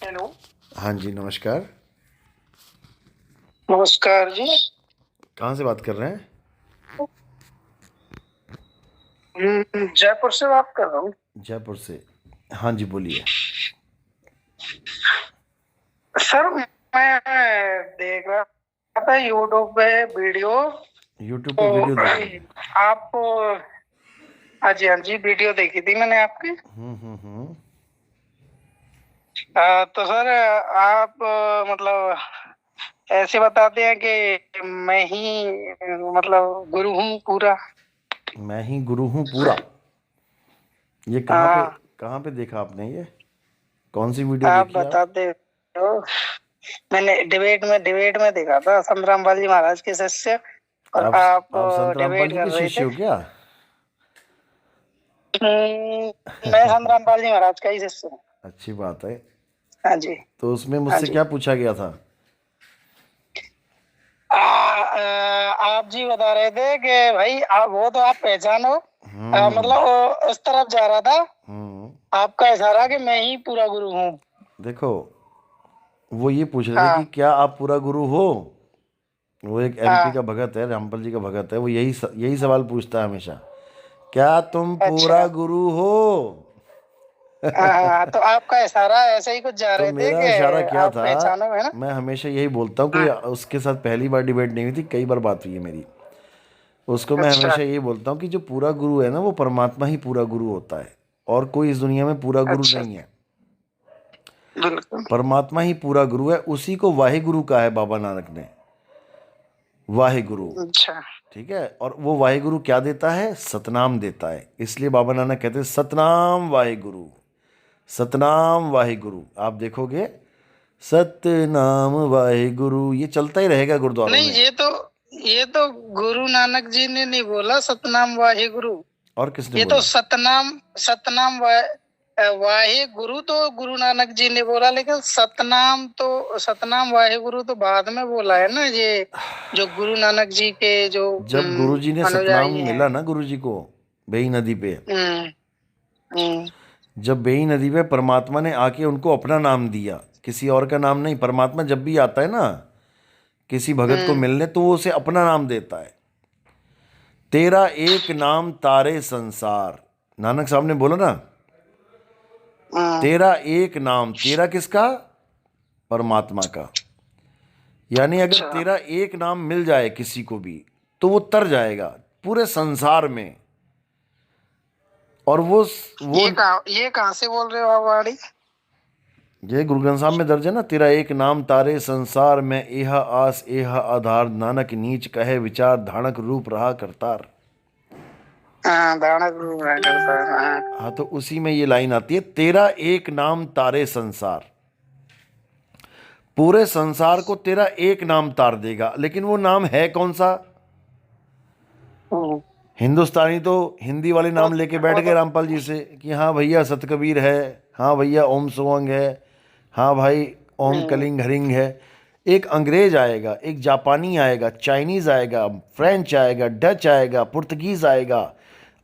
Hello. हाँ जी, नमस्कार। नमस्कार जी। कहाँ से बात कर रहे हैं? जयपुर से बात कर रहा हूँ। जयपुर से। हाँ जी, बोलिए। सर, मैं देख रहा था यूट्यूब पे वीडियो। यूट्यूब पे तो वीडियो देख रहे थे? आप, हाँ जी वीडियो देखी थी मैंने आपकी। हम्म। तो सर आप मतलब ऐसे बताते हैं कि मैं ही मतलब गुरु हूँ पूरा। मैं ही गुरु हूँ पूरा। ये हाँ, कहाँ पे देखा आपने ये? कौन सी वीडियो आप देखी आप? बताते हो। मैंने डिबेट में देखा था संतराम बाली महाराज के शिष्य, और आप आप आप संत रामपाल डिबेट जी कर के रहे शिष्य थे। हो क्या? मैं संतराम बाली महाराज का ही शिष्य हूँ। अच्छी बात है। हाँ जी। तो उसमें हाँ मुझसे जी। क्या पूछा गया था? आप जी बता रहे थे कि भाई वो तो आप पहचानो। हम्म। मतलब वो उस तरफ जा रहा था। हम्म। आपका इशारा कि मैं ही पूरा गुरु हूँ। देखो, वो ये पूछ रहे थे कि हाँ क्या आप पूरा गुरु हो। वो एक एमपी हाँ। का भगत है, रामपाल जी का भगत है। वो यही सवाल पूछता है हमेशा। क्या तुम पूरा अच्छा। गुरु हो? हाँ हाँ, तो आपका इशारा ऐसे ही कुछ जा तो रहे थे मेरा कि इशारा क्या आप था? पहचानो, है ना। मैं हमेशा यही बोलता हूँ, कोई हाँ। उसके साथ पहली बार डिबेट नहीं हुई थी, कई बार बात हुई है मेरी। उसको मैं अच्छा। हमेशा यही बोलता हूँ कि जो पूरा गुरु है ना, वो परमात्मा ही पूरा गुरु होता है। और कोई इस दुनिया में पूरा गुरु अच्छा। नहीं है। बिल्कुल। परमात्मा ही पूरा गुरु है। उसी को वाहे गुरु कहा है बाबा नानक ने। वाहे गुरु। अच्छा। ठीक है। और वो वाहे गुरु क्या देता है? सतनाम देता है। इसलिए बाबा नानक कहते हैं सतनाम वाहे गुरु। सतनाम वाहे गुरु। आप देखोगे, सतनाम वाहे गुरु ये चलता ही रहेगा गुरुद्वारों नहीं, में। ये तो गुरु नानक जी ने नहीं बोला सतनाम वाहे गुरु। और किसने ये तो बोला? सतनाम सतनाम वाहे गुरु तो गुरु नानक जी ने बोला, लेकिन सतनाम वाहे गुरु तो बाद में बोला है ना ये। जो गुरु नानक जी के जो जब गुरुजी ने सतनाम अनुयायी हैं। मिला ना गुरुजी को, बेई नदी पे, हम्म। हम्म। जब बेई नदी पे परमात्मा ने आके उनको अपना नाम दिया, किसी और का नाम नहीं। परमात्मा जब भी आता है ना किसी भगत को हम्म। मिलने, तो वो उसे अपना नाम देता है। तेरा एक नाम तारे संसार, नानक साहब ने बोला ना। हम्म। तेरा एक नाम, तेरा किसका? परमात्मा का। यानी अगर अच्छा। तेरा एक नाम मिल जाए किसी को भी, तो वो तर जाएगा पूरे संसार में। और वो ये कहाँ से बोल रहे हो आप वाणी। ये गुरु ग्रंथ साहब में दर्ज है ना। तेरा एक नाम तारे संसार में, एहा आस एहा आधार, नानक नीच कहे विचार, धानक रूप रहा करतार। हाँ, दाना गुरु हुआ करता है, हाँ। हाँ, तो उसी में ये लाइन आती है, तेरा एक नाम तारे संसार। पूरे संसार को तेरा एक नाम तार देगा, लेकिन वो नाम है कौन सा? हम्म। हिंदुस्तानी तो हिंदी वाले वो नाम लेके बैठ वो गए तो रामपाल जी से कि हाँ भैया सतकबीर है, हाँ भैया ओम सोअंग है, हाँ भाई ओम हम्म। कलिंग हरिंग है। एक अंग्रेज आएगा, एक जापानी आएगा, चाइनीज आएगा, फ्रेंच आएगा, डच आएगा, पुर्तगीज आएगा।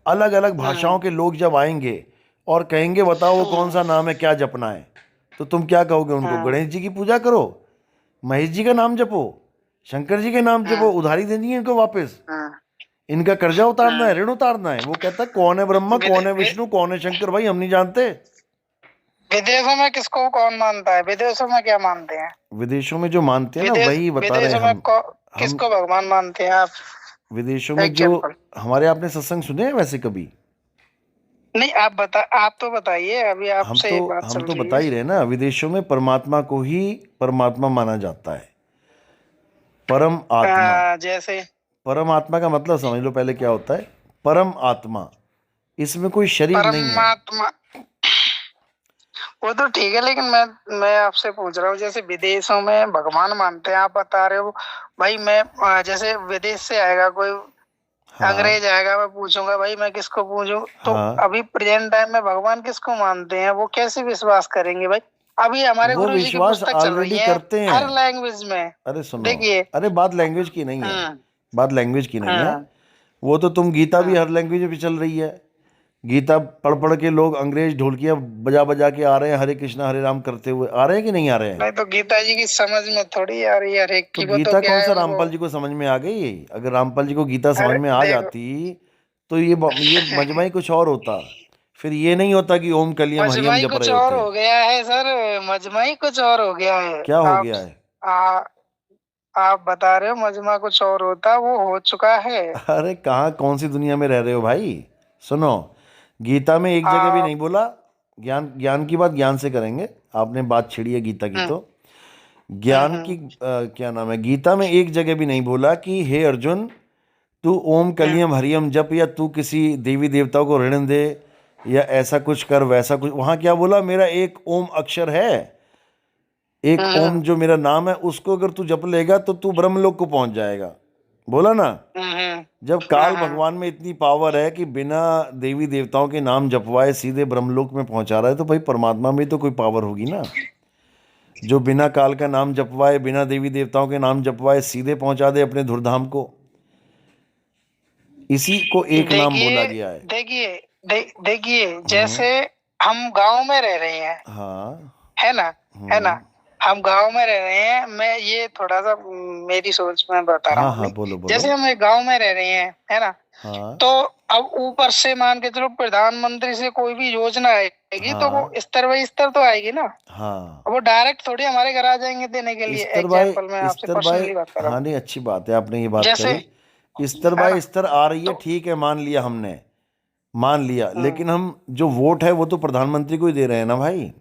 अलग अलग भाषाओं हम्म। के लोग जब आएंगे और कहेंगे बताओ वो कौन हम्म। सा नाम है, क्या जपना है, तो तुम क्या कहोगे उनको? हम्म। गणेश जी की पूजा करो, महेश जी का नाम जपो, शंकर जी के नाम जपो, हम्म। उधारी देनी है इनको वापस, हम्म। इनका कर्जा उतारना है, हम्म। ऋण उतारना है। वो कहता है कौन है ब्रह्मा, विदे, कौन है वि, विष्णु, कौन है शंकर, भाई हम नहीं जानते। विदेशों में किसको कौन मानता है, विदेशों में क्या मानते हैं। विदेशों में जो मानते हैं ना, विदेश वही बता रहे हैं विदेशों में हम किसको भगवान मानते हैं आप। विदेशों में जो एग्जाम्पल। हमारे, आपने सत्संग सुने हैं वैसे कभी? नहीं, आप तो बताइए, अभी हम आपसे तो ये बात हम चल तो रही बता है। ही रहे ना, विदेशों में परमात्मा को ही परमात्मा माना जाता है। परम आत्मा। जैसे परम आत्मा का मतलब समझ लो पहले क्या होता है। परम आत्मा, इसमें कोई शरीर नहीं है। परमात्मा, वो तो ठीक है, लेकिन मैं आपसे पूछ रहा हूँ, जैसे विदेशों में भगवान मानते हैं, आप बता रहे हो। भाई मैं जैसे विदेश से आएगा कोई हाँ। अंग्रेज आएगा, मैं पूछूंगा भाई मैं किसको पूछूं, तो हाँ, अभी प्रेजेंट टाइम में भगवान किसको मानते हैं, वो कैसे विश्वास करेंगे भाई। अभी हमारे वो गुरु जी की विश्वास पुस्तक चल रही ऑलरेडी है करते हैं। हर लैंग्वेज में। अरे सुनो, देखिए। अरे बात लैंग्वेज की नहीं है। हम्म। बात लैंग्वेज की नहीं है। हम्म। वो तो तुम गीता भी हम्म। हर लैंग्वेज में चल रही है। गीता पढ़ पढ़ के लोग अंग्रेज ढोलकियां बजा बजा के आ रहे हैं हरे कृष्णा हरे राम करते हुए, आ रहे हैं कि नहीं आ रहे हैं? नहीं तो गीता जी की समझ में थोड़ी आ रही है हर एक तो की, वो तो गीता क्या कौन है सा उनको। रामपाल जी को समझ में आ गई? अगर रामपाल जी को गीता समझ अरे में आ देखो, जाती तो ये मजमा ही कुछ और होता। फिर ये नहीं होता कि ओम कलियम हरियम मजमाई जप कुछ रहे और होते। हो गया है सर, मजमाई कुछ और हो गया है। क्या हो आप गया है? आ, आप बता रहे हो मजमा कुछ और होता, वो हो चुका है। अरे कहाँ, कौन सी दुनिया में रह रहे हो भाई? सुनो, गीता में एक जगह भी आप नहीं बोला। ज्ञान, ज्ञान की बात ज्ञान से करेंगे। आपने बात छिड़ी है गीता की, हम्म, तो ज्ञान की हम्म, क्या नाम है, गीता में एक जगह भी नहीं बोला कि हे अर्जुन तू ओम हम्म, कलियम हरियम जप, या तू किसी देवी देवताओं को ऋण दे, या ऐसा कुछ कर वैसा कुछ। वहां क्या बोला? मेरा एक ओम अक्षर है, एक ओम हम्म, जो मेरा नाम है, उसको अगर तू जप लेगा तो तू ब्रह्मलोक को पहुंच जाएगा। बोला ना? हम्म, जब काल भगवान में इतनी पावर है कि बिना देवी देवताओं के नाम जपवाए सीधे ब्रह्मलोक में पहुंचा रहा है, तो भाई परमात्मा में तो कोई पावर होगी ना, जो बिना काल का नाम जपवाए, बिना देवी देवताओं के नाम जपवाए सीधे पहुंचा दे अपने धुरधाम को। इसी को एक नाम बोला देखिए गया है। देखिए देखिए, हम्म। जैसे हम गांव में रह रहे हैं, हाँ। है ना, है ना। हम्म। हम गांव में रह रहे हैं, मैं ये थोड़ा सा मेरी सोच में बता रहा हाँ हूँ हाँ, अपनी। बोलो बोलो। जैसे हम एक गांव में रह रहे हैं, है ना। हाँ। तो अब ऊपर से मान के चलो प्रधानमंत्री से कोई भी योजना आएगी तो वो हाँ। स्तर बाई स्तर तो आएगी ना। हाँ। अब वो डायरेक्ट थोड़ी हमारे घर आ जाएंगे देने के लिए। स्तर बाय एग्जाम्पल मैं आपसे स्तर बाय, पर्सनली बात कर रहा हाँ हूँ। नहीं, अच्छी बात है आपने ये बात जैसे, करी। स्तर है बाय ना। स्तर आ रही है, तो ठीक है, मान लिया हमने, मान लिया, हम्म, लेकिन हम जो वोट है वो तो प्रधानमंत्री को ही दे रहे हैं ना भाई।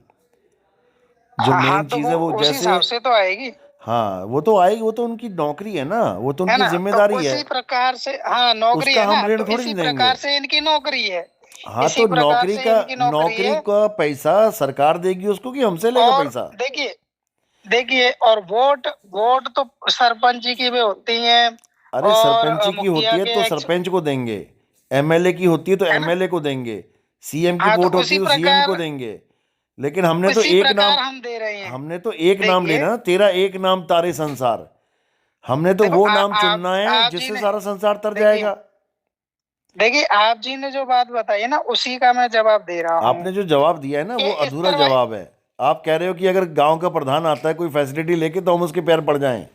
जो हाँ हाँ, मेन तो चीज वो है वो उस जैसे, हिसाब से तो आएगी, हाँ वो तो आएगी, वो तो उनकी नौकरी है ना, वो तो है उनकी ना। तो जिम्मेदारी है। उसी प्रकार से, हाँ नौकरी उसका है हम ना, ऋण तो थोड़ी इसी देंगे। प्रकार से इनकी नौकरी है। हाँ इसी तो प्रकार नौकरी से का, इनकी नौकरी नौकरी है। का पैसा सरकार देगी उसको कि हमसे लेगा और पैसा? देखिए देखिए, और वोट वोट तो सरपंच जी की भी होती हैं, अरे और सरपंची की होती मुखिया है के तो एक्स, सरपंच को देंगे, एमएलए की होती है तो है ना। एमएलए को देंगे, सीएम की हाँ तो वोट होती उसी है तो सीएम को प्रकार, देंगे। लेकिन हमने तो उसी एक प्रकार नाम, हम दे रहे हैं। हमने तो एक नाम देखिए, लेना ना, तेरा एक नाम तारे संसार। हमने तो देखो वो नाम आप चुनना है आप जी जिससे ने, सारा संसार तर देखिए जाएगा। देखिए, आप जी ने जो बात बताई है ना, उसी का मैं जवाब दे रहा हूँ आपने जो जवाब दिया है ना कि वो इस अधूरा तरह। जवाब है। आप कह रहे हो कि अगर गांव का प्रधान आता है कोई फैसिलिटी लेके तो हम उसके पैर पड़ जाएं।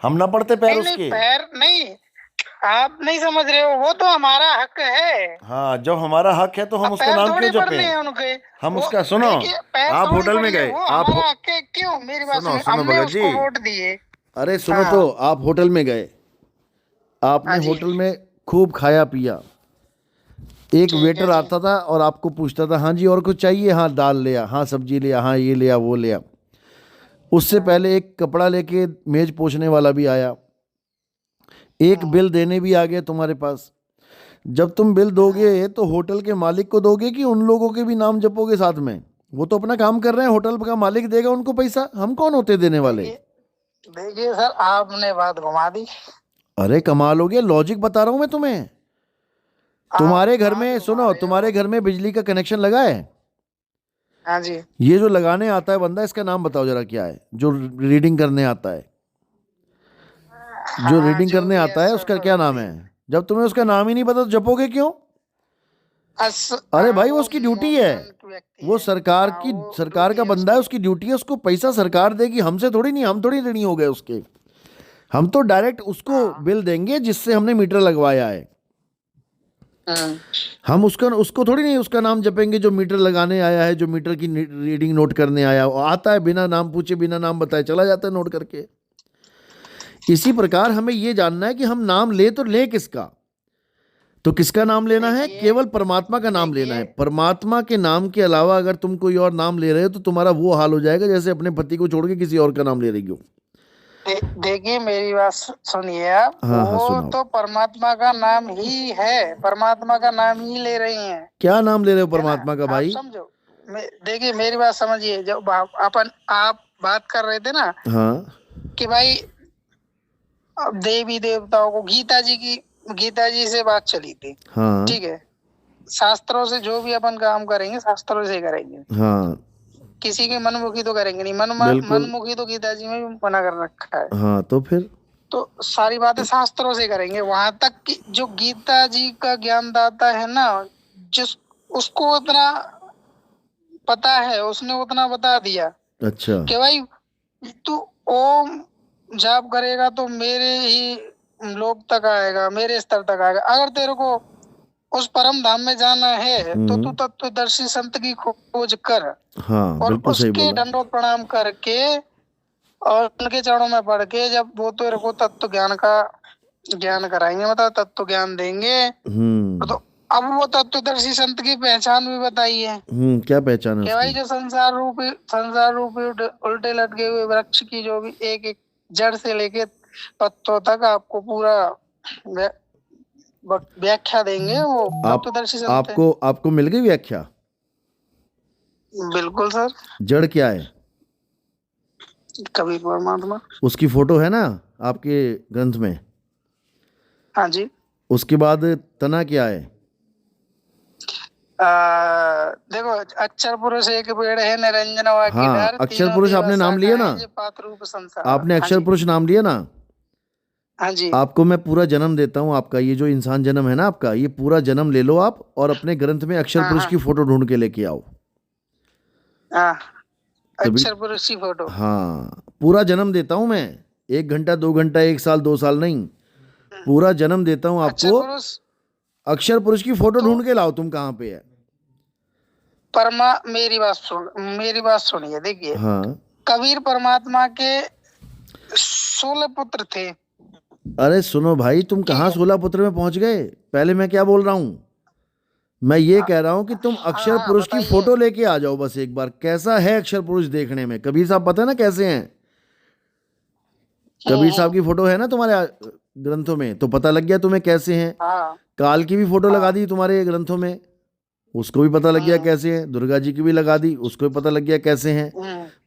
हम ना पड़ते पैर नहीं नहीं, उसके। पैर नहीं, आप नहीं समझ रहे हो, वो तो हमारा हक है। हाँ, जब हमारा हक है तो हम अब उसका पैर नाम क्यों थोड़ी पड़ने जपें? हैं उनके। हम वो उसका, सुनो, देखिए, पैर आप थोड़ी होटल में पड़ने, गए, वो आप हमारा हक है। क्यों, मेरी बात सुनो सुनिए, सुनो हमने भगत जी, उसको वोट दिए। अरे सुनो हाँ, तो, आप होटल में गए, आपने हाँ जी, होटल में खूब खाया पिया, एक ठीक है वेटर जी। आता था और आपको पूछता था हाँ जी और कुछ चाहिए, हाँ दाल लिया, हाँ सब्जी लिया, हाँ ये लिया वो लिया। उससे हाँ, पहले एक कपड़ा लेके मेज पोंछने वाला भी आया, एक हाँ, बिल देने भी आ गया तुम्हारे पास। जब तुम बिल हाँ। दोगे तो होटल के मालिक को दोगे कि उन लोगों के भी नाम जपोगे साथ में? वो तो अपना काम कर रहे हैं, होटल का मालिक देगा उनको पैसा, हम कौन होते देने वाले? देखिए देखिए सर, आपने बात घुमा दी। अरे कमाल हो गया, लॉजिक बता रहा हूं मैं तुम्हें। आप तुम्हारे घर बात में, घुमा सुनो, रहे तुम्हारे हो। घर में बिजली का कनेक्शन लगा है? हाँ जी। ये जो लगाने आता है बंदा, इसका नाम बताओ जरा क्या है, जो रीडिंग करने आता है? जो हाँ, रीडिंग जो करने भी है आता है सर, उसका क्या नाम है? जब तुम्हें उसका नाम ही नहीं पता तो जपोगे क्यों? अरे हाँ, भाई वो वो उसकी ड्यूटी है, मूल्यवान व्यक्ति वो है। सरकार हाँ, की, वो सरकार ड्यूटी का है बंदा है, उसकी। उसकी ड्यूटी है, उसको पैसा सरकार देगी, हमसे थोड़ी नहीं, हम थोड़ी ऋणी हो गए उसके। हम तो डायरेक्ट उसको हाँ, बिल देंगे जिससे हमने मीटर लगवाया है। हम्म, हम उसका, उसको थोड़ी नहीं उसका नाम जपेंगे जो मीटर लगाने आया है, जो मीटर की रीडिंग नोट करने आया, वो आता है बिना नाम पूछे बिना नाम बताए चला जाता है नोट करके। इसी प्रकार हमें यह जानना है कि हम नाम ले तो ले किसका? तो किसका नाम लेना है? देखिए केवल परमात्मा का नाम लेना है। देखिए परमात्मा के नाम के अलावा अगर तुम कोई और नाम ले रहे हो तो तुम्हारा वो हाल हो जाएगा जैसे अपने पति को छोड़ के किसी और का नाम ले रही हो। देखिए, मेरी बात सुनिए आप। हाँ हाँ, वो सुनाओ। तो परमात्मा का नाम ही है, परमात्मा का नाम ही ले रही हैं, क्या नाम ले रहे हो है ना। परमात्मा का आप भाई? समझो, देखिए मेरी बात समझिए। जब अपन आप बात कर रहे थे ना हाँ। कि भाई अब देवी देवताओं को, गीता जी से बात चली थी, हाँ। ठीक है। शास्त्रों से जो भी अपन काम करेंगे शास्त्रों से करेंगे। हाँ। किसी की मनमुखी तो करेंगे नहीं, बिल्कुल। मनमुखी तो गीता जी में भी मना कर रखा है। हाँ तो फिर, तो सारी बातें शास्त्रों से करेंगे, वहां तक कि जो गीता जी का ज्ञानदाता है ना, जिस उसको उतना पता है, उसने उतना बता दिया अच्छा। कि भाई तू ओम जाप करेगा तो मेरे ही लोक तक आएगा, मेरे स्तर तक आएगा। अगर तेरे को उस परम धाम में जाना है तो तू तत्वदर्शी संत की खोज कर हाँ और बिल्कुल सही उसके बोला। दंडोत प्रणाम करके और उनके चरणों में पढ़ के जब वो तेरे को तत्व ज्ञान का ज्ञान कराएंगे, मतलब तत्व ज्ञान देंगे, तो अब वो तत्वदर्शी संत की पहचान भी बताई है क्या पहचान है कि भाई उसकी? जो संसार रूपी उल्टे लटके हुए वृक्ष की जो भी एक एक जड़ से लेके पत्तों तक आपको पूरा व्याख्या देंगे, वो आप तत्वदर्शी संत है। आपको मिल गई व्याख्या? बिल्कुल सर। जड़ क्या है? कबीर परमात्मा। उसकी फोटो है ना आपके ग्रंथ में? हाँ जी। उसके बाद तना क्या है? देखो, अक्षर पुरुष एक पेड़ है, निरंजन वा की हाँ, डार, अक्षर तीनों पुरुष देवा आपने नाम लिया ना? शाखाएं, ये पात रूप संसार। आपने हाँ अक्षर जी। पुरुष नाम लिया ना? हाँ जी। आपको मैं पूरा जन्म देता हूँ। आपका ये जो इंसान जन्म है ना, आपका ये पूरा जन्म ले लो आप, और अपने ग्रंथ में अक्षर हाँ पुरुष हाँ की फोटो ढूंढ के लेके आओ। हाँ, तभी। अक्षर पुरुष की फोटो। हाँ, पूरा जन्म देता हूँ मैं। 1 घंटा 2 घंटा 1 साल 2 साल नहीं, पूरा जन्म देता हूँ अक्षर आपको। पुरुष अक्षर पुरुष की फोटो तो ढूंढ के लाओ। तुम कहाँ पे है? मेरी बात सुनिए। देखिए, हाँ। कबीर परमात्मा के 16 पुत्र थे। अरे सुनो भाई, तुम ठीक कहाँ है। 16 पुत्र में पहुंच गए? पहले मैं क्या बोल रहा हूँ? मैं ये कह रहा हूँ कि तुम हाँ अक्षर हाँ, पुरुष की बताइए। फोटो लेके आ जाओ बस एक बार। कैसा है अक्षर पुरुष देखने में? कबीर साहब पता है ना कैसे हैं? कबीर साहब की फोटो है ना तुम्हारे ग्रंथों में, तो पता लग गया तुम्हें कैसे हैं। हाँ काल की भी फोटो लगा हाँ दी तुम्हारे ग्रंथों में, उसको भी पता लग गया कैसे हैं। दुर्गा जी की भी लगा दी, उसको भी पता लग गया कैसे हैं।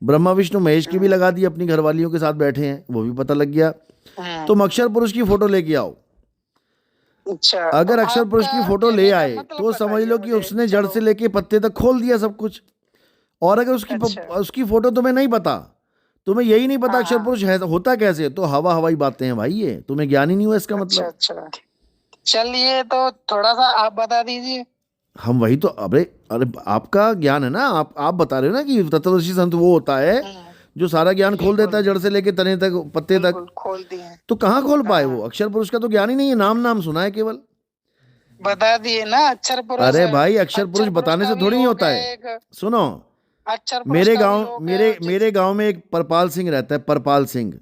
ब्रह्मा विष्णु महेश की भी लगा दी, अपनी घरवालियों के साथ बैठे हैं, वो भी पता लग गया। तुम अक्षर पुरुष की फोटो लेके आओ। अच्छा, अगर तो अक्षर पुरुष की आपका फोटो ले कहने का आए मतलब तो समझ बताइए लो कि मुझे। उसने जड़ चलो। से लेके पत्ते तक खोल दिया सब कुछ। और अगर अच्छा। उसकी फोटो तुम्हें नहीं पता, तुम्हें यही नहीं पता हाँ अक्षर हाँ। पुरुष है होता कैसे, तो हवा हवाई बातें हैं भाई। ये तुम्हें ज्ञान ही नहीं हुआ इसका अच्छा मतलब। अच्छा, चलिए तो थोड़ा सा आप बता दीजिए। हम वही तो, अरे अरे आपका ज्ञान है ना, आप बता रहे हो ना कि तत्वदर्शी संत वो होता है जो सारा ज्ञान खोल देता है, बिल्कुल जड़ से लेके तने तक, पत्ते तक। बिल्कुल खोल दिए। तो कहाँ खोल पाए वो? हाँ, अक्षर पुरुष का तो ज्ञान ही नहीं है, नाम नाम सुना है केवल। बता दिए ना, अक्षर पुरुष अरे है। भाई, अक्षर पुरुष अक्षर पुरुष बताने का से भी थोड़ी नहीं लोक होता है है। एक। सुनो, अक्षर पुरुष मेरे का भी गांव लोक है मेरे मेरे गांव में एक परपाल सिंह रहता है। परपाल सिंह,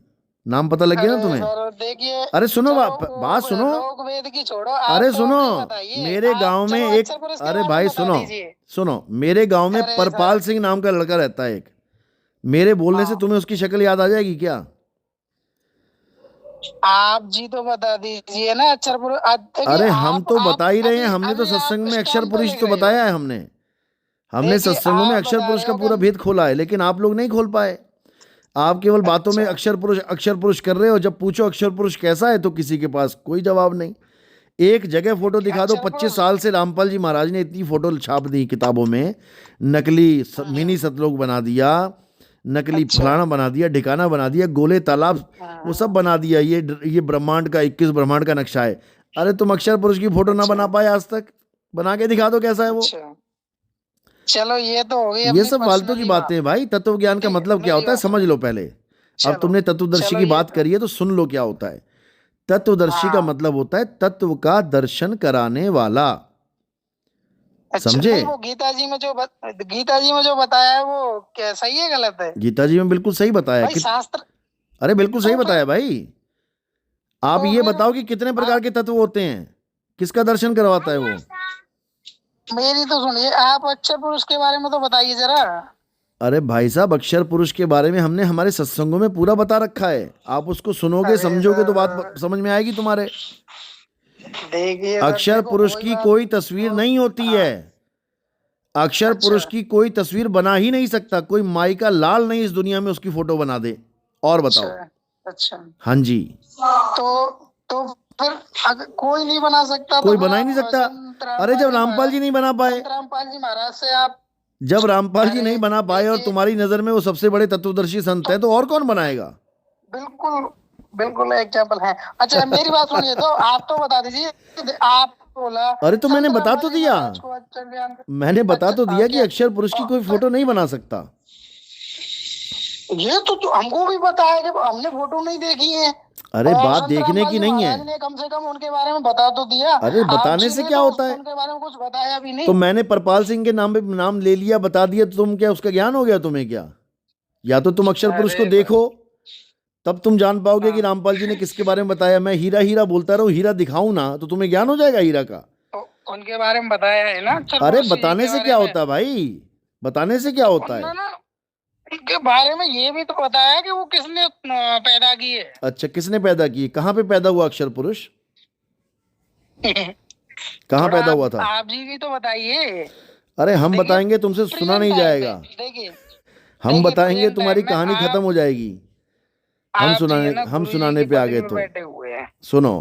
नाम पता लग गया ना अरे तुम्हें? सर देखिए, अरे सुनो, चलो बात वो सुनो। लोक वेद की छोड़ो, अरे आप तो सुनो, अपनी बताइए। मेरे आप गांव में चलो एक, अक्षर पुरुष के अरे बारे में भाई बता सुनो, दीजिए। सुनो, मेरे गांव में अरे परपाल सर, सिंह नाम का लड़का रहता है एक। मेरे बोलने से हाँ, तुम्हें उसकी शक्ल याद आ जाएगी क्या? आप जी तो बता दीजिए ना अक्षर पुरुष। देखिए, अरे हम तो आप बता ही रहे हैं, अभी हमने तो अभी आप सत्संग में अक्षर स्टैम्प पे पुरुष लिख तो रहे हो। बताया है। हमने देखिए, सत्संगों में आप अक्षर बता पुरुष रहे का हो पूरा कि भेद खोला है, लेकिन आप लोग नहीं खोल पाए। आप केवल बातों में अच्छा अक्षर पुरुष कर रहे हो। जब पूछो अक्षर पुरुष कैसा है तो किसी के पास कोई जवाब नहीं। एक जगह फोटो दिखा दो, अक्षर 25 साल से रामपाल जी महाराज ने इतनी फोटो छाप दी किताबों में, नकली मिनी सतलोक बना दिया, नकली अच्छा। फलाना बना दिया, ठिकाना बना दिया, गोले तालाब वो सब बना दिया। ये ब्रह्मांड का 21 ब्रह्मांड का नक्शा है। अरे तुम अक्षर पुरुष की फोटो ना अच्छा बना पाए आज तक? बना के दिखा दो कैसा है वो। अच्छा, चलो ये तो हो गई ये अपनी सब फालतू की पर्सनली बातें बात। हैं भाई। तत्व ज्ञान का ठीक है, मतलब क्या मेरी होता है बात समझ सुनो। लो पहले। अब चलो तुमने तत्वदर्शी चलो की ये बात करी है तो सुन लो क्या होता है। तत्वदर्शी का हाँ। मतलब होता है तत्व का दर्शन कराने वाला। अच्छा समझे? नहीं, वो गीता जी में जो बताया है वो क्या सही है गलत है? गीता जी में बिल्कुल सही बताया भाई कि, शास्त्र। अरे बिल्कुल सही तो फिर बताया भाई। आप तो ये फिर बताओ कि कितने प्रकार आप के तत्व होते हैं, किसका दर्शन करवाता है वो? मेरी तो सुनिए, आप अक्षर पुरुष के बारे में तो बताइए जरा। अरे भाई साहब, अक्षर पुरुष के बारे में हमने हमारे सत्संगों में पूरा बता रखा है। आप उसको सुनोगे अरे समझोगे तो बात सर, समझ में आएगी तुम्हारे। देखिए सर, अक्षर देखो पुरुष वही की बात। कोई तस्वीर तो नहीं होती हाँ। है। अक्षर अच्छा पुरुष की कोई तस्वीर बना ही नहीं सकता। कोई माई का लाल नहीं इस दुनिया में उसकी फोटो बना दे। और अच्छा बताओ। अच्छा, हाँ जी। तो तो फिर अगर कोई नहीं बना सकता तो कोई फिर बना ही आप नहीं सकता। संत अरे रामपाल जब जी रामपाल महाराज, जी नहीं बना पाए, संत रामपाल जी महाराज से आप। जब रामपाल जी अरे नहीं बना पाए और देखिए, तुम्हारी नजर में वो सबसे बड़े तत्वदर्शी संत तो है, तो और कौन बनाएगा? बिल्कुल बिल्कुल एग्जाम्पल है। अच्छा मेरी बात सुनिए, तो आप तो बता दीजिए, आप बोला। अरे तो मैंने बता संतराम तो जी दिया, महाराज को अक्षर ज्ञान। मैंने बता तो अच्छा दिया कि क्या? अक्षर पुरुष की कोई फोटो नहीं बना सकता। ये तो हमको भी पता है कि हमने फोटो नहीं देखी है। अरे और बात संत देखने रामपाल की जी नहीं है। महाराज ने कम से कम उनके बारे में बता तो दिया। अरे आप बताने जी से ने क्या तो होता है? उनके बारे में कुछ बताया भी तो नहीं। मैंने परपाल सिंह के नाम पे नाम ले लिया, बता दिया, तो तुम क्या उसका ज्ञान हो गया तुम्हें क्या? या तो तुम अक्षर पुरुष को अरे देखो, तब तुम जान पाओगे कि हाँ, रामपाल जी ने किसके बारे में बताया। मैं हीरा हीरा बोलता रहूं, हीरा दिखाऊं ना, तो तुम्हें ज्ञान हो जाएगा हीरा का? तो उनके बारे में बताया है ना अक्षर अरे पुरुष जी बताने के से बारे क्या में। होता है भाई, बताने से क्या तो होता है? उन्होंने ना उनके बारे में ये भी तो बताया कि वो किसने पैदा की है। अच्छा, किसने पैदा की? कहाँ पे पैदा हुआ अक्षर पुरुष? कहाँ थोड़ा पैदा हुआ था? आप जी भी तो बताइए। अरे हम देखिए बताएंगे, तुमसे सुना प्रेजेंट नहीं टाइम पे जाएगा। देखिए। हम देखिए बताएंगे, प्रेजेंट टाइम तुम्हारी में कहानी खत्म हो जाएगी। आप जी है ना हम गुरु जी सुनाने की पे आ पदवी गए में तो बैठे हुए हैं। सुनो,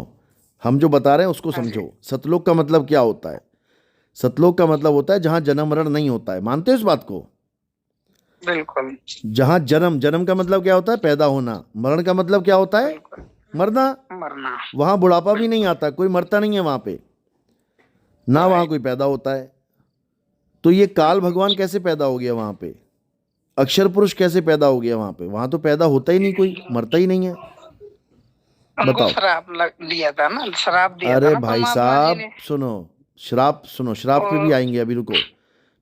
हम जो बता रहे हैं उसको हाँ जी, समझो। सतलोक का मतलब क्या होता है? सतलोक का मतलब होता है जहां जन्म मरण नहीं होता है। मानते हो इस बात को? बिल्कुल जहां जन्म, जन्म का मतलब क्या होता है? पैदा होना। मरण का मतलब क्या होता है? बिल्कुल। मरना। मरना। वहां बुढ़ापा भी नहीं बिल्कुल आता, कोई मरता नहीं है वहां पे, ना वहां राइट। कोई पैदा होता है। तो ये काल भगवान कैसे पैदा हो गया वहां पे? अक्षर पुरुष कैसे पैदा हो गया वहां पे? वहां तो पैदा होता ही नहीं, कोई मरता ही नहीं है। उनको बताओ। श्राप दिया था ना, श्राप दिया था अरे ना भाई परमात्मा जी साहब ने। सुनो, श्राप सुनो, श्राप पे भी और आएंगे, अभी रुको।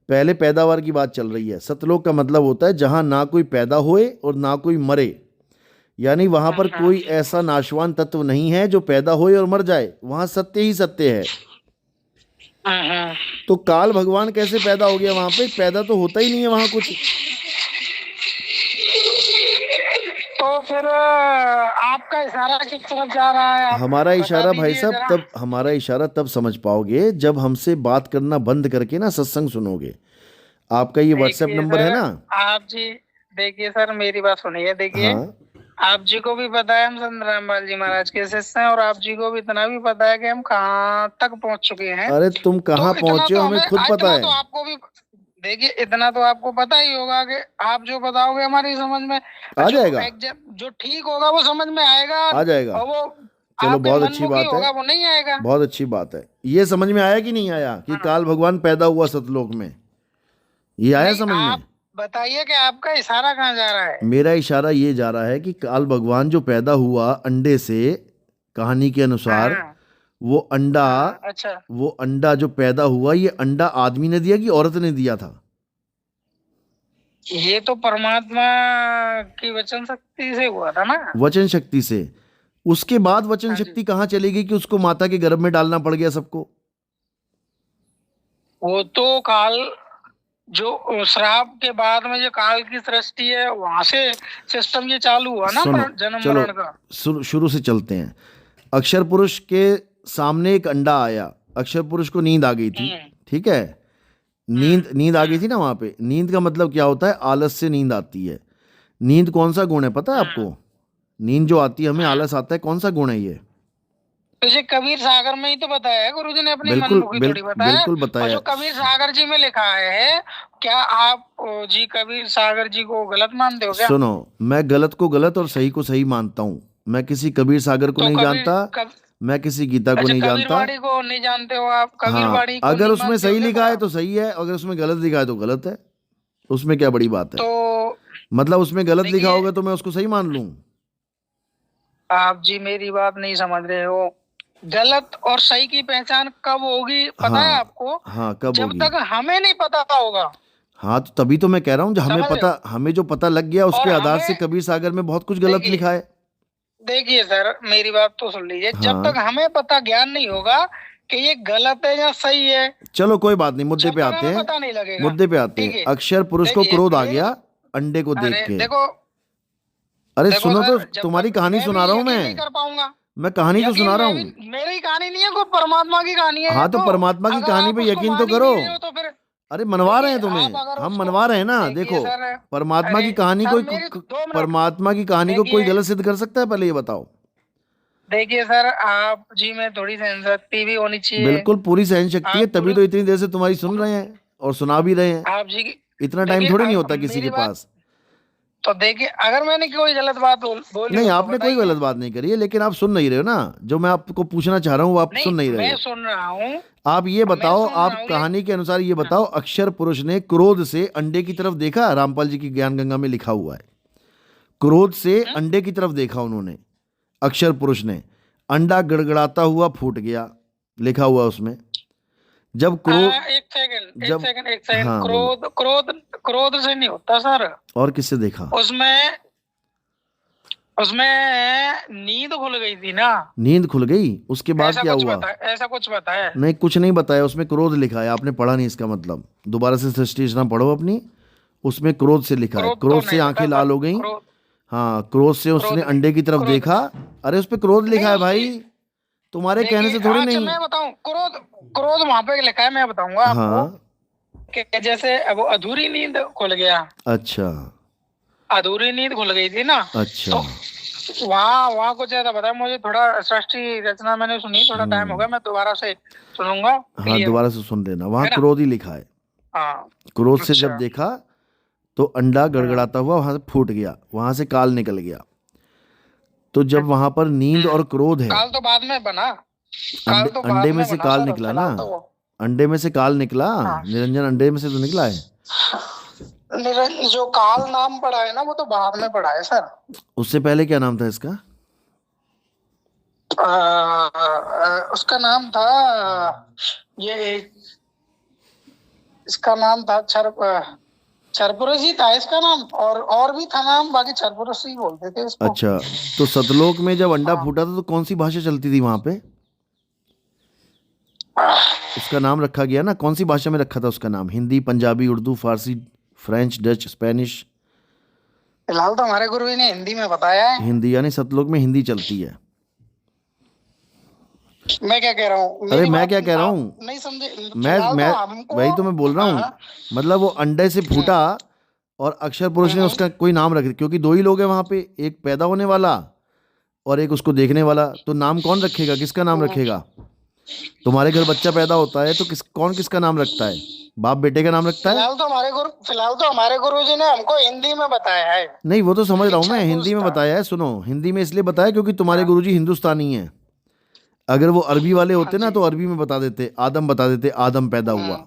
पहले पैदावार की बात चल रही है। सतलोक का मतलब होता है जहां ना कोई पैदा होए और ना कोई मरे, यानी वहां पर हाँ, कोई ऐसा नाशवान तत्व नहीं है जो पैदा होए और मर जाए, वहां सत्य ही सत्य है। हाँ, हाँ। तो काल भगवान कैसे पैदा हो गया वहां पे? पैदा तो होता ही नहीं है वहां कुछ। तो फिर आपका इशारा किस तरफ जा रहा है, आप हमारा बता इशारा भाई दीजिए साहब, जरा। तब हमारा इशारा तब समझ पाओगे जब हमसे बात करना बंद करके ना सत्संग सुनोगे। आपका ये व्हाट्सएप देखिए नंबर है सर, ना? आप जी देखिए सर, मेरी बात सुनिए। देखिए हाँ। आप जी को भी पता है हम संत रामपाल जी महाराज के शिष्य हैं, और आप जी को भी इतना भी पता है कि हम कहाँ तक पहुंच चुके हैं। अरे तुम कहाँ तो पहुंचे हो हमें खुद पता इतना है। तो आपको भी देखिए, इतना तो आपको पता ही होगा कि आप जो बताओगे हमारी समझ में, आ जो जाएगा, एग्जैक्ट जो ठीक होगा वो समझ में आएगा, आ जाएगा। और वो चलो आपके बहुत अच्छी मनमुखी बात है, होगा वो नहीं आएगा। बहुत अच्छी बात है। ये समझ में आया कि नहीं आया कि हाँ। काल भगवान पैदा हुआ सतलोक में? ये आया नहीं, समझ में? आप बताइए कि आपका इशारा कहाँ जा रहा है। मेरा इशारा ये जा रहा है कि काल भगवान जो पैदा हुआ अंडे से, कहानी के हाँ, अनुसार, हाँ, वो अंडा, हाँ, अच्छा। वो अंडा जो पैदा हुआ, ये अंडा आदमी ने दिया कि औरत ने दिया था? ये तो परमात्मा की वचन शक्ति से हुआ था ना। वचन शक्ति से। उसके बाद वचन हाँ जी, शक्ति कहाँ चली गई कि उसको माता के गर्भ में डालना पड़ गया सबको? वो तो काल, जो श्राप के बाद में जो काल की सृष्टि है वहां से सिस्टम ये चालू हुआ ना, सुनो, जन्म चलो मरण का। शुरू से चलते हैं। अक्षर पुरुष के सामने एक अंडा आया, अक्षर पुरुष को नींद आ गई थी, हम्म, ठीक है? हम्म, नींद नींद आ गई थी ना वहां पे। नींद का मतलब क्या होता है? आलस से नींद आती है। नींद कौन सा गुण है पता है हम्म, आपको? नींद जो आती है, हमें हम्म। आलस आता है, कौन सा गुण है ये? तुझे कबीर सागर में ही तो बताया है गुरु जी ने, अपनी बिल्कुल मनमुखी थोड़ी बताया है। बिल्कुल और बताया। जो कबीर सागर जी में लिखा है, क्या आप जी कबीर सागर जी को गलत मानते हो क्या? सुनो, मैं गलत को गलत और सही को सही मानता हूँ। मैं किसी कबीर सागर को तो नहीं कबीर जानता, कब मैं किसी गीता को अच्छा, नहीं कबीर जानता। वाणी को नहीं जानते हो आप? कबीर हाँ, वाणी को अगर नहीं उसमें मानते हो सही क्या लिखा फिर है आप? तो सही है, अगर उसमें गलत लिखा है तो गलत है। उसमें क्या बड़ी बात है? तो मतलब उसमें गलत लिखा देखिए, होगा तो मैं उसको सही मान लूं? आप जी मेरी बात नहीं समझ रहे हो। गलत और सही की पहचान कब होगी पता है हाँ, आपको? हाँ कब जब होगी? तक हमें नहीं पता होगा। हाँ तो तभी तो मैं कह रहा हूँ, जो हमें समझ रहे पता, हो? हमें जो पता लग गया उसके और आधार से हमें कबीर सागर में बहुत कुछ गलत देखिए, लिखा है। देखिए सर मेरी बात तो सुन लीजिए। जब हाँ तक हमें पता ज्ञान नहीं होगा कि ये गलत है या सही है, चलो कोई बात नहीं, मुद्दे जब पे तक आते हमें हैं। पता नहीं लगेगा। मुद्दे पे आते ठीक हैं। है, अक्षर पुरुष को देखिए क्रोध आ मेरी गया अंडे को देख अरे के। देखो, अरे देखो सुनो तो, सर, जब तुम्हारी तक कहानी मैं भी सुना रहा हूँ यकीन मैं। नहीं कर पाऊंगा। मैं कहानी तो यकीन सुना रहा मैं हूँ। भी, मेरी कहानी नहीं है, कोई परमात्मा की कहानी है ये हाँ तो तो। परमात्मा की अगर कहानी आप पे उसको यकीन तो मान ही करो। नहीं रहे हो तो फिर अरे मनवा रहे देखिए, हैं तुम्हें, आप अगर हम उसको मनवा रहे हैं ना। देखिए देखो, सर, परमात्मा अरे की कहानी सर कोई, मेरी 2 मिनट परमात्मा की कहानी को कोई देखिए, गलत सिद्ध कर सकता है? पहले ये बताओ। देखिए सर, आप जी में थोड़ी सहन शक्ति भी होनी चाहिए। बिल्कुल पूरी सहन शक्ति है, आप तभी गुरु तो इतनी देर से तुम्हारी सुन गुरु रहे हैं और सुना भी रहे हैं। आप जी की इतना टाइम देखिए, थोड़ी नहीं अब होता किसी के मेरी बात पास। तो देखिए, अगर मैंने कोई गलत बात बोली नहीं, हो तो आपने कोई बताइए। गलत बात नहीं करी है, लेकिन आप सुन नहीं रहे हो ना, जो मैं आपको पूछना चाह रहा हूँ वो आप नहीं, सुन नहीं रहे मैं हो। सुन रहा हूँ। आप ये मैं बताओ, सुन रहा आप हूँ कहानी के अनुसार ये हाँ, बताओ, अक्षर पुरुष ने क्रोध से अंडे की तरफ देखा, रामपाल जी की ज्ञान गंगा में लिखा हुआ है, क्रोध से हम्म? अंडे की तरफ देखा उन्होंने, अक्षर पुरुष ने, अंडा गड़गड़ाता हुआ फूट गया, लिखा हुआ है उसमें। जब क्रोध, एक सेकंड, एक जब, सेकंड, एक सेकंड। हाँ बोलो, क्रोध क्रोध क्रोध से नहीं होता सर। और किससे देखा? उसमें उसमें नींद खुल गई थी ना। नींद खुल गई, उसके बाद ऐसा क्या कुछ हुआ? बता, ऐसा कुछ बताया। नहीं, कुछ नहीं बताया, उसमें क्रोध लिखा है, आपने पढ़ा नहीं, इसका मतलब दोबारा से सृष्टि रचना पढ़ो अपनी, उसमें क्रोध से लिखा है, क्रोध तो क्रोध से नहीं आंखें बेटा सर, लाल हो गई। क्रोध हाँ, क्रोध से उसने क्रोध नहीं, अंडे की तरफ क्रोध देखा। नहीं। अरे उस पे क्रोध लिखा नहीं है उसकी, भाई, तुम्हारे कहने देखिए से थोड़ी अच्छा नहीं। मैं बताऊं, क्रोध क्रोध वहां पे लिखा है, मैं बताऊंगा आपको हाँ, कि जैसे वो अधूरी नींद खुल गया, अच्छा अधूरी नींद खुल गई थी ना। अच्छा, तो वहाँ वहाँ कुछ ऐसा बताया मुझे, थोड़ा सृष्टि रचना मैंने सुनी, थोड़ा टाइम हो गया, मैं दोबारा से सुनूंगा हाँ क्लियर, दोबारा से सुन लेना, वहाँ है ना। क्रोध ही लिखा है। हाँ क्रोध से जब अच्छा। देखा तो अंडा हम्म गड़गड़ाता हुआ वहां से फूट गया, वहां से काल निकल गया। तो जब वहां पर नींद हम्म। और क्रोध है, काल तो बाद में बना, काल अंडे तो बाद अंडे में में से बना काल सर, निकला ना, फिलहाल तो वो अंडे में से काल निकला, हाँ। निरंजन अंडे में से तो निकला है। जो काल नाम पड़ा है ना, वो तो बाद में पड़ा है सर। उससे पहले क्या नाम था इसका? उसका नाम था ये, इसका नाम था छरपुरुष ही था इसका नाम, और भी था नाम, बाकी छरपुरुष ही बोलते थे इसको। अच्छा, तो सतलोक में जब अंडा हाँ। फूटा था तो कौन सी भाषा चलती थी वहां पे? उसका नाम रखा गया ना, कौन सी भाषा में रखा था उसका नाम? हिंदी, पंजाबी, उर्दू, फारसी, फ्रेंच, डच, स्पेनिश? फिलहाल तो हमारे गुरु जी ने हिंदी में बताया है। हिंदी, यानी सतलोक में हिंदी चलती है। मैं क्या कह रहा हूँ, अरे मेरी मैं बात क्या कह रहा आप हूँ, नहीं समझे। मैं फिलहाल मैं तो हमको वही तो मैं बोल रहा हूँ, हाँ, मतलब वो अंडे से फूटा और अक्षर पुरुष ने उसका कोई नाम रख दिया, क्योंकि दो ही लोग हैं वहां पे, एक पैदा होने वाला और एक उसको देखने वाला, तो नाम कौन रखेगा, किसका नाम रखेगा? तुम्हारे घर बच्चा पैदा होता है तो कौन किसका नाम रखता है? बाप बेटे का नाम रखता है? फिलहाल तो हमारे गुरु जी ने हमको हिंदी में बताया है। नहीं, वो तो समझ रहा हूँ मैं, अक्षर पुरुष हिंदी में था। बताया है, सुनो, हिंदी में इसलिए बताया क्योंकि तुम्हारे हाँ, गुरुजी हिंदुस्तानी हैं। अगर वो अरबी वाले हाँ होते ना जी। तो अरबी में बता देते, आदम बता देते, आदम पैदा हुआ। हम्म,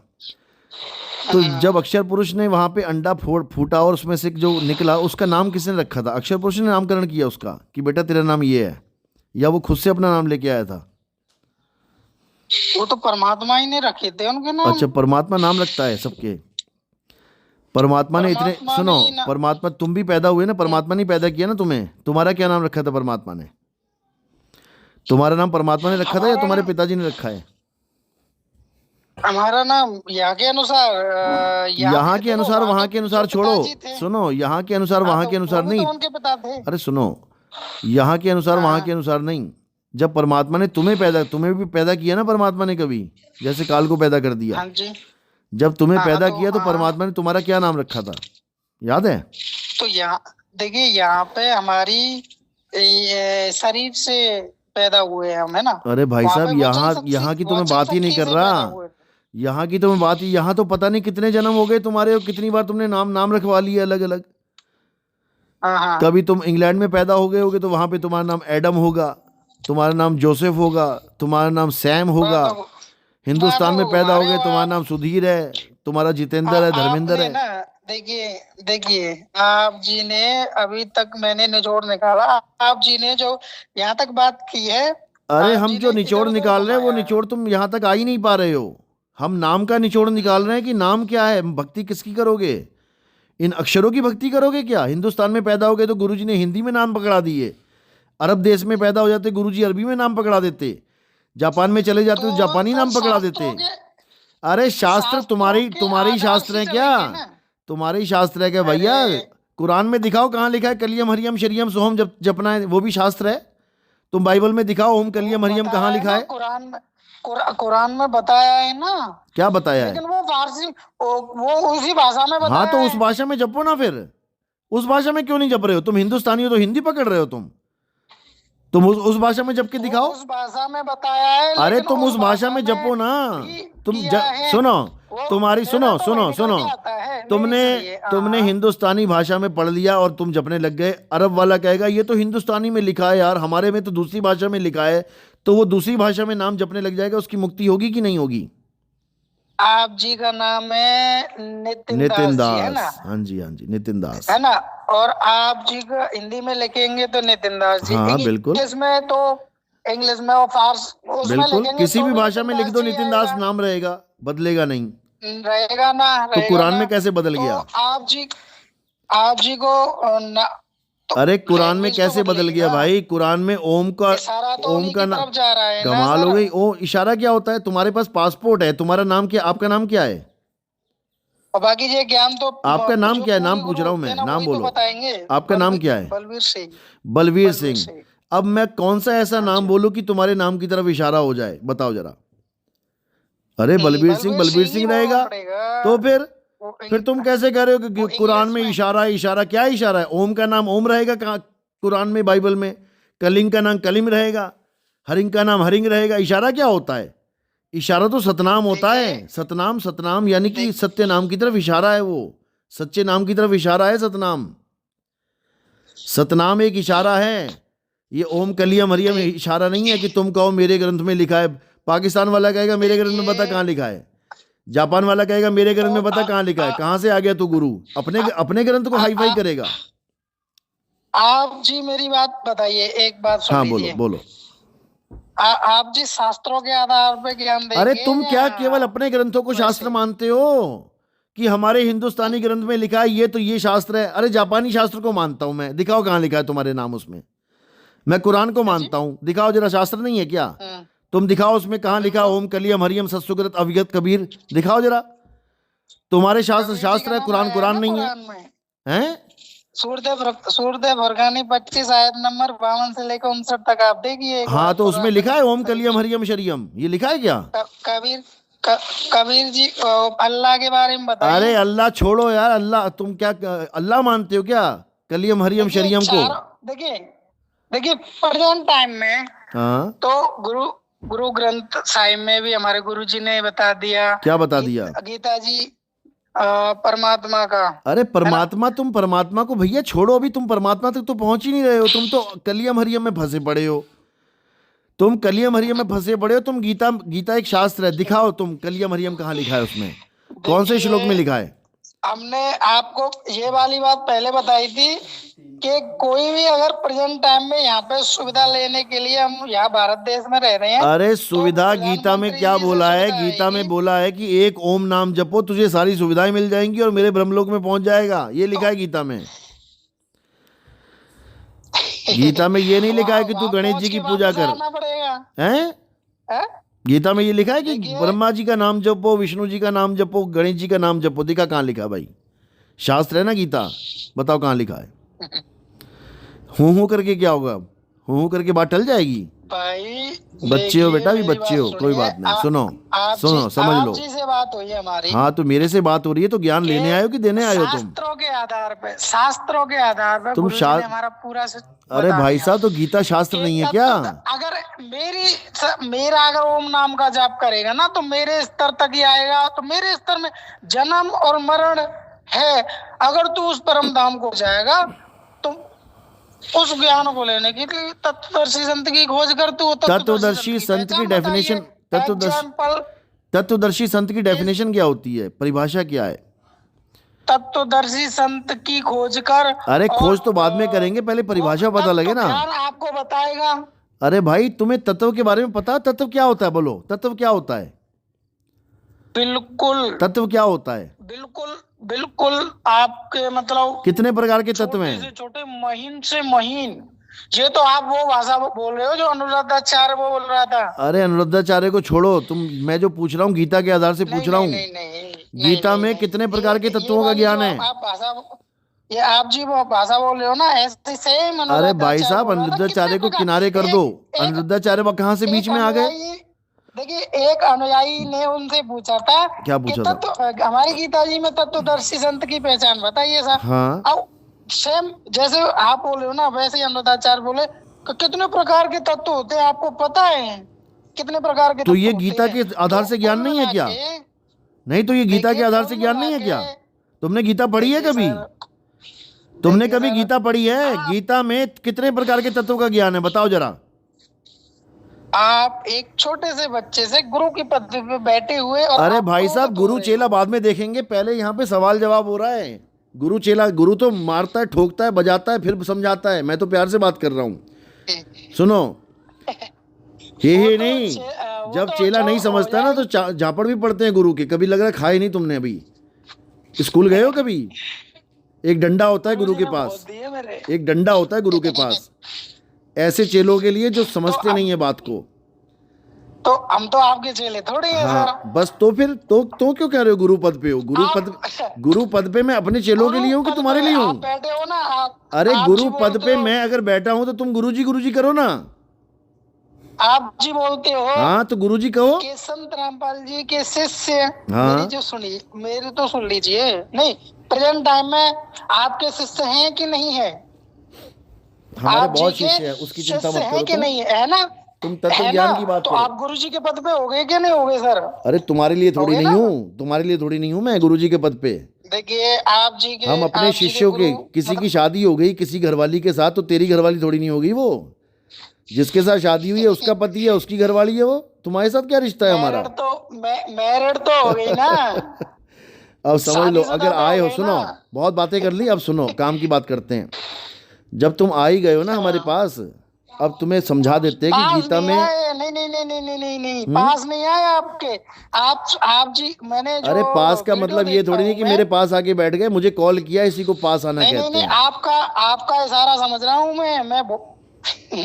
तो हम्म। जब अक्षर पुरुष ने वहां पे अंडा फूटा और उसमें से जो निकला, उसका नाम किसने रखा था? अक्षर पुरुष ने नामकरण किया उसका कि बेटा तेरा नाम ये है, या वो खुद से अपना नाम लेके आया था? वो तो परमात्मा ही ने रखे थे उनके नाम। अच्छा, परमात्मा नाम रखता है सबके? परमात्मा ने इतने, परमात्मा सुनो, ने ही ना। परमात्मा, तुम भी पैदा हुए ना, परमात्मा ने पैदा किया ना तुम्हें, तुम्हारा क्या नाम रखा था परमात्मा ने? तुम्हारा नाम परमात्मा ने रखा था या हमारा तुम्हारे नाम पिताजी ने रखा है? हमारा नाम यहाँ के अनुसार यहाँ यहाँ पे के देखो, अनुसार, वहाँ वहाँ के के जो अनुसार छोड़ो, पिताजी थे। सुनो, यहाँ के अनुसार हाँ वहाँ तो के वो अनुसार भी नहीं, तो उनके पिता थे। अरे सुनो, यहाँ के अनुसार वहाँ के हाँ अनुसार नहीं, जब परमात्मा ने तुम्हें भी पैदा किया ना परमात्मा ने कभी, जैसे काल को पैदा कर दिया, हाँ जी। जब तुम्हें हाँ हाँ पैदा तो किया तो हाँ, परमात्मा ने तुम्हारा क्या नाम रखा था, याद है? तो यहाँ देखिए, यहाँ पे हमारी शरीर से पैदा हुए हैं हम, है ना। अरे भाई वहाँ साहब, पे यहाँ की तो मैं वचन बात ही नहीं शक्ति कर से पैदा रहा, हुए थे। यहाँ की तो मैं बात ही, यहाँ तो पता नहीं कितने जन्म हो गए तुम्हारे और कितनी बार तुमने नाम नाम रखवा लिए अलग अलग। हाँ हाँ कभी तुम इंग्लैंड में पैदा हो गए होगे तो वहां पे तुम्हारा नाम एडम होगा, तुम्हारा नाम जोसेफ होगा, तुम्हारा नाम सैम मैं होगा। तो मैं हिंदुस्तान तो में पैदा हो हमारे गए, तुम्हारा नाम सुधीर है, तुम्हारा जितेंद्र है, धर्मेंद्र आपने है। ना, देखिए देखिए, आप जी ने अभी तक मैंने निचोड़ निकाला, आप जी ने जो यहाँ तक बात की है, अरे आप हम जी जो ने इधर निचोड़ उधर निकाल रहे हैं वो घुमाया है। निचोड़ तुम यहाँ तक आ ही नहीं पा रहे हो। हम नाम का निचोड़ निकाल रहे हैं कि नाम क्या है, भक्ति किसकी करोगे, इन अक्षरों की भक्ति करोगे क्या? हिंदुस्तान में पैदा हो गए तो गुरुजी ने हिंदी में नाम पकड़ा दिए, अरब देश में पैदा हो जाते गुरुजी अरबी में नाम पकड़ा देते, जापान में चले जाते तो तो जापानी सर नाम पकड़ा देते। शास्त्रों के अरे शास्त्र शास्त्रों के तुम्हारे ही आधार शास्त्र से हैं क्या? चलेंगे ना। तुम्हारे ही शास्त्र है क्या भैया? अरे कुरान में दिखाओ कहाँ लिखा है कलियम हरियम शरियम सोहम जप जपना है, वो भी शास्त्र है। तुम बाइबल में दिखाओ ओम वो कलियम हरियम कहाँ बताया है लिखा ना है? कुरान में, कुरान में बताया है ना। क्या बताया है? लेकिन वो फारसी, वो उसी भाषा में हाँ बताया तो उस है। भाषा में जपो ना फिर, उस भाषा में क्यों नहीं जप रहे हो? तुम हिंदुस्तानी हो तो हिंदी पकड़ रहे हो तुम। तुम उस भाषा में जप के दिखाओ। उस भाषा में बताया है, अरे लेकिन तुम उस भाषा में जपो ना। तुम सुनो, तुम्हारी सुनो सुनो सुनो, तुमने तुमने हिंदुस्तानी भाषा में पढ़ लिया और तुम जपने लग गए। अरब वाला कहेगा ये तो हिंदुस्तानी में लिखा है यार, हमारे में तो दूसरी भाषा में लिखा है, तो वो दूसरी भाषा में नाम जपने लग जाएगा, उसकी मुक्ति होगी कि नहीं होगी? आप जी का नाम है नितिन नितिन दास जी, है ना? दास, हाँ जी हाँ जी, नितिन दास, है ना? और आप जी का हिंदी में लिखेंगे तो नितिन दास जी, हाँ बिल्कुल, इंग्लिश में तो इंग्लिश में और फारस उसमें बिल्कुल, लिखेंगे किसी तो भी भी भाषा में लिख दो जी नितिन दास, आएगा। नाम रहेगा, बदलेगा नहीं। रहेगा ना, तो रहेगा कुरान ना। में कैसे बदल तो गया? आप जी को तो अरे कुरान में लैंग्वेज तो कैसे बदल बदलेगी गया ना। भाई? कुरान में ओम का, इशारा तो ओम उन्हीं का की नाम, तरफ जा रहा है ना कमाल हो सर। गई। ओ इशारा क्या होता है? तुम्हारे पास पासपोर्ट है, तुम्हारा नाम क्या, आपका नाम क्या है? और बाकी ये ज्ञान तो आपका नाम जो क्या है? पूरी नाम पूछ गुरु रहा हूं होते मैं, हैं ना, नाम वही तो बोलो। बताएंगे। आपका नाम क्या है? बलवीर सिंह। बलवीर बलवीर सिंह। सिंह। अब मैं कौन सा ऐसा हाँ नाम जी। बोलूं कि तुम्हारे नाम की तरफ इशारा हो जाए? बताओ जरा। अरे बलवीर सिंह, बलवीर बलवीर सिंह ही सिंह बोलना रहेगा। पड़ेगा। तो वो फिर तुम कैसे कह रहे हो कि वो कुरान इंग्लिश में में। इशारा है? इशारा क्या इशारा है? ओम का नाम ओम रहेगा कहाँ कुरान में, बाइबल में? कलिंग का नाम कलिम रहेगा, हरिंग का नाम हरिंग रहेगा। इशारा क्या होता है? इशारा तो सतनाम होता है। देखिए, सतनाम, सतनाम यानी कि सत्य नाम की तरफ इशारा है, वो सच्चे नाम की तरफ इशारा है सतनाम। सतनाम एक इशारा है। ये ओम कलियम हरियम इशारा नहीं है कि तुम कहो मेरे ग्रंथ में लिखा है। पाकिस्तान वाला कहेगा मेरे ग्रंथ में बता कहाँ लिखा है, जापान वाला कहेगा मेरे ग्रंथ में बता कहाँ लिखा है। कहाँ से आ गया तू गुरु? अपने अपने ग्रंथ को हाई फाई करेगा। आप जी मेरी बात बताइए, एक बात सुन हाँ बोलो लीजिए। बोलो। आप जी शास्त्रों के आधार पे ज्ञान देंगे अरे तुम क्या या केवल अपने ग्रंथों को शास्त्र वैसे? मानते हो कि हमारे हिंदुस्तानी ग्रंथ में लिखा है ये तो ये शास्त्र है? अरे जापानी शास्त्र को मानता हूं मैं, दिखाओ कहाँ लिखा है तुम्हारे नाम उसमें। मैं कुरान को मानता हूं, दिखाओ जरा, शास्त्र नहीं है क्या? तुम दिखाओ उसमें कहाँ लिखा ओम कलियम हरियम सत्सुगत अविगत कबीर, दिखाओ जरा। तुम्हारे शास्त्र कबीर जी शास्त्र का है, नाम कुरान आया कुरान ना नहीं है। कुरान में। हैं? सूरत फुरकानी 25 आयत नंबर 52 से लेकर 59 तक आप देखिए एक हाँ बार तो उसमें कुरान लिखा है में। ओम कलियम हरियम शरियम, ये लिखा है क्या? कबीर कबीर जी अल्लाह के बारे में बताइए। अरे अल्लाह छोड़ो यार, अल्लाह तुम क्या अल्लाह मानते हो क्या कलियम हरियम देखिए शरियम को? देखिए देखिए प्रेजेंट टाइम में हाँ तो गुरु गुरु ग्रंथ साहिब में भी हमारे गुरु जी ने बता दिया। क्या बता दिया? गीता जी परमात्मा का। अरे परमात्मा, तुम परमात्मा को भैया छोड़ो, अभी तुम परमात्मा तक तो पहुंच ही नहीं रहे हो। तुम तो कलियम हरियम में फंसे पड़े हो। तुम कलियम हरियम में फंसे पड़े हो। तुम गीता, गीता एक शास्त्र है, दिखाओ तुम कलियम हरियम कहाँ लिखा है उसमें, कौन से श्लोक में लिखा है? हमने आपको ये वाली बात पहले बताई थी कि कोई भी अगर प्रेजेंट टाइम में यहाँ पे सुविधा लेने के लिए, हम यहाँ भारत देश में रह रहे हैं। अरे सुविधा तो गीता में प्रधानमंत्री क्या जी से बोला है? सुविधा गीता में आएगी। बोला है कि एक ओम नाम जपो, तुझे सारी सुविधाएं मिल जाएंगी और मेरे ब्रह्मलोक में पहुंच जाएगा, ये लिखा है गीता में। गीता में ये नहीं लिखा है कि तू वहाँ गणेश पहुंच जी की के पूजा वापस कर। आना पड़ेगा। हैं? हैं? गीता में ये लिखा है कि देखिए, ब्रह्मा जी का नाम जपो, विष्णु जी का नाम जपो, गणेश जी का नाम जपो। दिखा कहाँ लिखा है भाई? शास्त्र है ना गीता, बताओ कहाँ लिखा है? हूं करके क्या होगा? हूं करके बात टल जाएगी? भाई बच्चे हो देखिए, बेटा, अभी मेरी बच्चे हो, बात कोई सुनिए। बात नहीं, सुनो सुनो, समझ आप लो। जी से बात हुई है हमारी। हाँ तो मेरे से बात हो रही है, तो ज्ञान लेने आए हो कि देने आए हो तुम? शास्त्रों के आधार पे, शास्त्रों के आधार पे तुम गुरु जी ने हमारा पूरा अरे भाई साहब, तो गीता शास्त्र नहीं है क्या? अगर मेरा अगर ओम नाम का जाप करेगा ना तो मेरे स्तर तक ही आएगा। तो मेरे स्तर में जन्म और मरण है। अगर तू उस परम धाम को जाएगा तो उस ज्ञान को लेने के लिए तत्वदर्शी संत की खोज कर, तू तत्वदर्शी संत की डेफिनेशन, तत्वदर्शी संत की डेफिनेशन क्या होती है? परिभाषा क्या है? तत्वदर्शी संत की खोज कर। अरे खोज तो बाद में करेंगे, पहले परिभाषा पता लगे ना। आपको बताएगा। अरे भाई तुम्हें तत्व के बारे में पता है? तत्व क्या होता है? बोलो, तत्व क्या होता है? बिल्कुल तत्व क्या होता है? बिल्कुल बिल्कुल आपके मतलब कितने प्रकार के तत्व हैं? छोटे महीन से महीन। ये तो आप वो भाषा बोल रहे हो जो अनुराधाचार्य वो बोल रहा था। अरे अनुरुद्धाचार्य को छोड़ो तुम, मैं जो पूछ रहा हूँ गीता के आधार से पूछ रहा हूँ। गीता में कितने प्रकार के तत्वों का ज्ञान है? ये आप जी वो भाषा बोल रहे हो ना, ऐसे सेम। अरे भाई साहब, अनुरुद्धाचार्य को किनारे कर दो। अनुरुद्धाचार्य कहाँ से बीच में आ गए? देखिए, एक अनुयायी ने उनसे पूछा था, क्या पूछा था? तत्व हमारी गीता जी में तत्वदर्शी संत की पहचान बताइए सर। हाँ अब सेम जैसे आप बोल रहे हो ना, वैसे ही अनुरुद्धाचार्य बोले कितने प्रकार के तत्व होते हैं आपको पता है? कितने प्रकार के तो तत्व ये होते गीता के हैं? आधार तो से ज्ञान कुल नहीं है मिला क्या? के नहीं तो ये गीता के देखिए, आधार कुल से ज्ञान मिला नहीं है के क्या? तुमने गीता पढ़ी है देखिए कभी? सर, तुमने देखिए कभी सर, गीता पढ़ी है? आप गीता में कितने प्रकार के तत्वों का ज्ञान है, बताओ जरा। आप एक छोटे से बच्चे से गुरु की पदवी पे बैठे हुए और अरे आप भाई साहब, क्रोधित हो गुरु रहे चेला हो। बाद में देखेंगे, पहले यहाँ पे सवाल जवाब हो रहा है। गुरु चेला, गुरु तो मारता है, ठोकता है, बजाता है, फिर समझाता है। मैं तो प्यार से बात कर रहा हूँ, सुनो। वो हे तो नहीं, वो जब तो चेला जो नहीं हो समझता ना जाए, तो झापड़ भी पड़ते हैं गुरु के। कभी लग रहा है खाए नहीं तुमने अभी? स्कूल गए हो कभी? एक डंडा होता है गुरु गुरुजी के ने बोल पास, दिए मेरे। एक डंडा होता है गुरु के पास, ऐसे चेलों के लिए जो तो समझते नहीं है बात को। तो हम तो आपके चेले थोड़ी है हाँ, सर। बस तो फिर तो क्यों कह रहे हो गुरु पद पे हो? गुरु पद पे मैं अपने चेलों के लिए हूँ कि पद तुम्हारे पे लिए आप हूँ? बैठे हो ना, अरे आप गुरु जी पद बोलते पे हो, मैं अगर बैठा हूं तो तुम गुरुजी करो ना। आप जी बोलते हो हाँ तो गुरुजी कहो। कि संत रामपाल जी के शिष्य, हाँ। मेरी जो सुनिए, मेरी तो सुन लीजिए। नहीं, प्रेजेंट टाइम में आपके शिष्य हैं कि नहीं है? हमारे आप बहुत जी के शिष्य है, उसकी चिंता शिष्य मत हैं करो कि तुम। नहीं है ना? तुम तत्व है ज्ञान ना? की बात तो करो। आप गुरुजी के पद पे हो गए क्या नहीं हो गए सर? अरे तुम्हारे लिए हो थोड़ी गए नहीं ना? हूँ, तुम्हारे लिए थोड़ी नहीं हूँ मैं गुरुजी के पद पे। देखिए आप जी के, हम अपने आप जी के शिष्यों के, गुरु किसी मतलब की शादी हो गई किसी घरवाली के साथ, तो तेरी घरवाली थोड़ी नहीं होगी वो। जिसके साथ शादी हुई है उसका पति है, उसकी घरवाली है वो। तुम्हारे साथ क्या रिश्ता है हमारा? मैरिड तो हो गई ना। अब समझ लो, शादीशुदा अगर तो हो आए हो, गई सुनो, ना। बहुत बातें कर ली, अब सुनो, काम की बात करते हैं। जब तुम आ ही गए हो ना हमारे पास, अब तुम्हें समझा देते हैं कि पास गीता नहीं में। आए, नहीं नहीं नहीं नहीं नहीं नहीं नहीं, पास नहीं आए आपके। आप जी, मैंने जो अरे पास का वीडियो मतलब ये देखा थोड़ी नहीं हूँ कि मैं, मेरे पास आके बैठ गए, मुझे कॉल किया, इसी को पास आना नहीं नहीं कहते नहीं, हैं। आपका आपका इशारा समझ रहा हूँ मैं